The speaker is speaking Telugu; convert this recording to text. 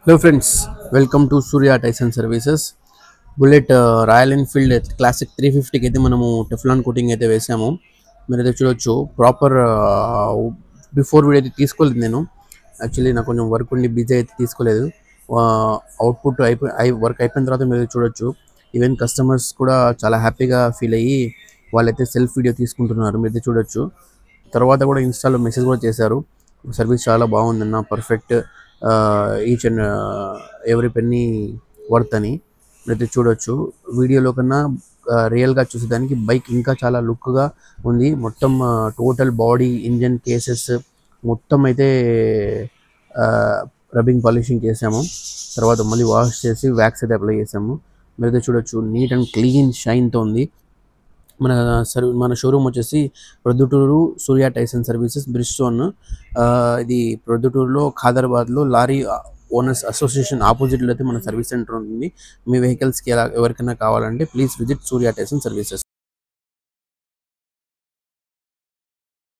Hello friends, welcome to Surya Tyson Services. Bullet Royal Enfield Classic 350కి అయితే మనము టెఫ్లాన్ కోటింగ్ అయితే వేసాము. మీరైతే చూడొచ్చు ప్రాపర్. బిఫోర్ వీడియో అయితే తీసుకోలేదు నేను. యాక్చువల్లీ నాకు కొంచెం వర్క్ ఉండి బిజీ అయితే తీసుకోలేదు. అవుట్పుట్ వర్క్ అయిపోయిన తర్వాత మీరు చూడొచ్చు. ఈవెన్ కస్టమర్స్ కూడా చాలా హ్యాపీగా ఫీల్ అయ్యి వాళ్ళైతే సెల్ఫ్ వీడియో తీసుకుంటున్నారు. మీరైతే చూడొచ్చు. తర్వాత కూడా ఇన్స్టాలో మెసేజ్ కూడా చేశారు, సర్వీస్ చాలా బాగుందన్న, perfect, each and every penny worth అని. అయితే చూడొచ్చు. వీడియోలో కన్నా రియల్గా చూసేదానికి బైక్ ఇంకా చాలా లుక్గా ఉంది. మొత్తం టోటల్ బాడీ, ఇంజన్ కేసెస్ మొత్తం అయితే రబ్బింగ్ పాలిషింగ్ చేసాము. తర్వాత మళ్ళీ వాష్ చేసి వ్యాక్స్ అయితే అప్లై చేసాము. మీరైతే చూడొచ్చు, నీట్ అండ్ క్లీన్ షైన్తో ఉంది. మన షోరూమ్ వచ్చేసి ప్రొద్దుటూరు సూర్య టైసన్ సర్వీసెస్, బ్రిస్టోన్. ఇది ప్రొద్దుటూరులో ఖాదరాబాద్లో లారీ ఓనర్స్ అసోసియేషన్ ఆపోజిట్లో అయితే మన సర్వీస్ సెంటర్ ఉంటుంది. మీ వెహికల్స్కి ఎవరికైనా కావాలంటే please visit Surya Tyson services.